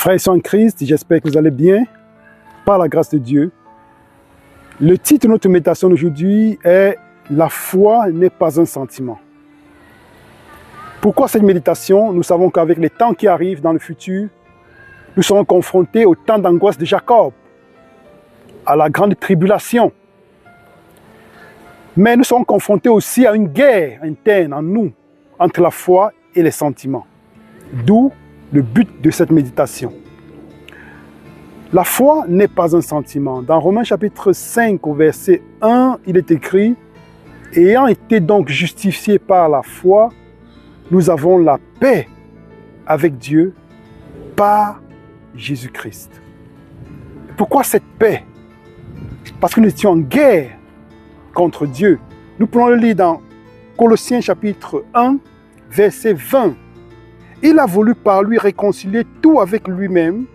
Frères et sœurs en Christ, j'espère que vous allez bien, par la grâce de Dieu. Le titre de notre méditation d'aujourd'hui est « La foi n'est pas un sentiment ». Pourquoi cette méditation? Nous savons qu'avec les temps qui arrivent dans le futur, nous serons confrontés au temps d'angoisse de Jacob, à la grande tribulation. Mais nous serons confrontés aussi à une guerre interne en nous, entre la foi et les sentiments. D'où le but de cette méditation. La foi n'est pas un sentiment. Dans Romains chapitre 5 au verset 1, il est écrit « Ayant été donc justifiés par la foi, nous avons la paix avec Dieu par Jésus-Christ. » Pourquoi cette paix? Parce que nous étions en guerre contre Dieu. Nous prenons le lire dans Colossiens chapitre 1, verset 20. Il a voulu par lui réconcilier tout avec lui-même,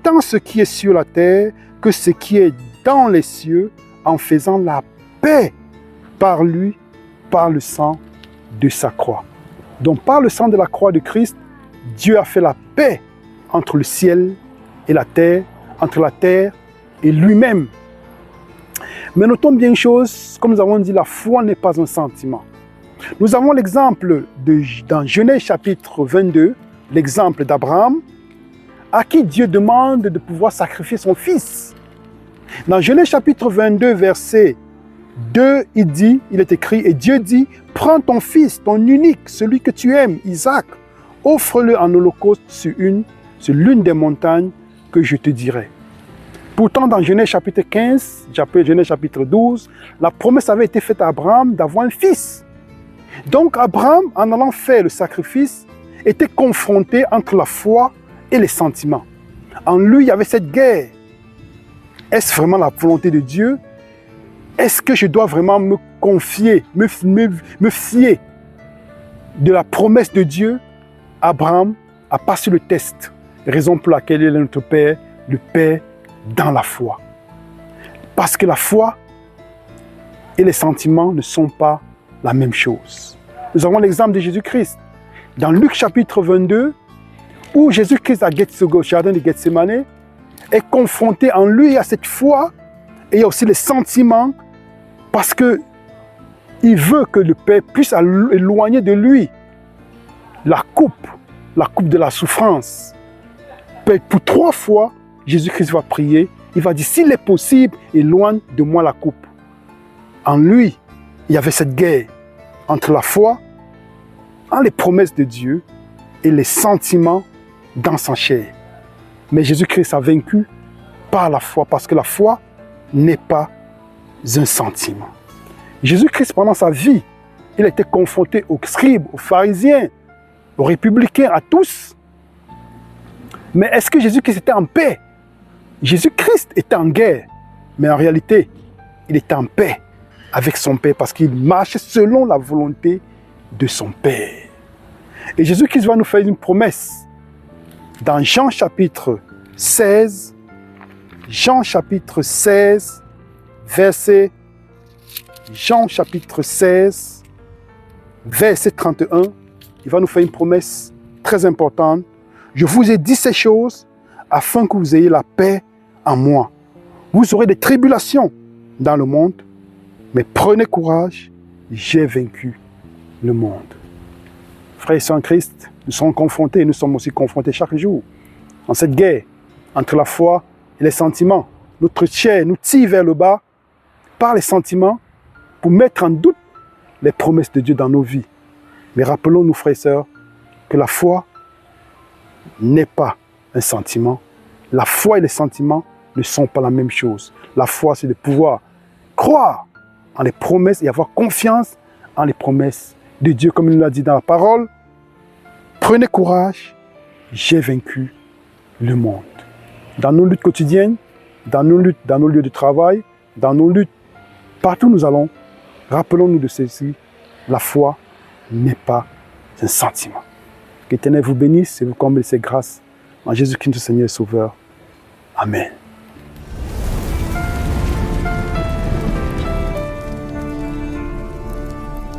tant ce qui est sur la terre que ce qui est dans les cieux, en faisant la paix par lui, par le sang de sa croix. Donc par le sang de la croix de Christ, Dieu a fait la paix entre le ciel et la terre, entre la terre et lui-même. Mais notons bien une chose, comme nous avons dit, la foi n'est pas un sentiment. Nous avons l'exemple dans Genèse chapitre 22, l'exemple d'Abraham, à qui Dieu demande de pouvoir sacrifier son fils. Dans Genèse chapitre 22, verset 2, il est écrit, et Dieu dit, « Prends ton fils, ton unique, celui que tu aimes, Isaac, offre-le en holocauste sur l'une des montagnes que je te dirai. » Pourtant, dans Genèse chapitre 15, Genèse chapitre 12, la promesse avait été faite à Abraham d'avoir un fils. Donc Abraham, en allant faire le sacrifice, était confronté entre la foi et les sentiments. En lui, il y avait cette guerre. Est-ce vraiment la volonté de Dieu? Est-ce que je dois vraiment me confier, me fier de la promesse de Dieu? Abraham a passé le test, raison pour laquelle il est notre Père, le Père dans la foi. Parce que la foi et les sentiments ne sont pas la même chose. Nous avons l'exemple de Jésus-Christ. Dans Luc chapitre 22, où Jésus-Christ au jardin de Gethsémane est confronté en lui à cette foi et il y a aussi les sentiments parce qu'il veut que le Père puisse éloigner de lui la coupe de la souffrance. Pour 3 fois, Jésus-Christ va prier, il va dire, s'il est possible, éloigne de moi la coupe. En lui, il y avait cette guerre entre la foi, en les promesses de Dieu, et les sentiments dans sa chair. Mais Jésus-Christ a vaincu par la foi, parce que la foi n'est pas un sentiment. Jésus-Christ, pendant sa vie, il était confronté aux scribes, aux pharisiens, aux républicains, à tous. Mais est-ce que Jésus-Christ était en paix? Jésus-Christ était en guerre, mais en réalité, il était en paix avec son Père parce qu'il marchait selon la volonté de son Père. Et Jésus-Christ va nous faire une promesse dans Jean chapitre 16, verset 31, il va nous faire une promesse très importante. Je vous ai dit ces choses afin que vous ayez la paix en moi. Vous aurez des tribulations dans le monde, mais prenez courage, j'ai vaincu le monde. Frères et sœurs en Christ, nous sommes confrontés, nous sommes aussi confrontés chaque jour en cette guerre entre la foi et les sentiments. Notre chair nous tire vers le bas par les sentiments pour mettre en doute les promesses de Dieu dans nos vies. Mais rappelons-nous, frères et sœurs, que la foi n'est pas un sentiment. La foi et les sentiments ne sont pas la même chose. La foi, c'est de pouvoir croire en les promesses et avoir confiance en les promesses de Dieu, comme il nous l'a dit dans la parole. Prenez courage, j'ai vaincu le monde. Dans nos luttes quotidiennes, dans nos luttes, dans nos lieux de travail, dans nos luttes, partout où nous allons, rappelons-nous de ceci, la foi n'est pas un sentiment. Que l'Éternel vous bénisse et vous comble de ses grâces. En Jésus-Christ, notre Seigneur et Sauveur. Amen.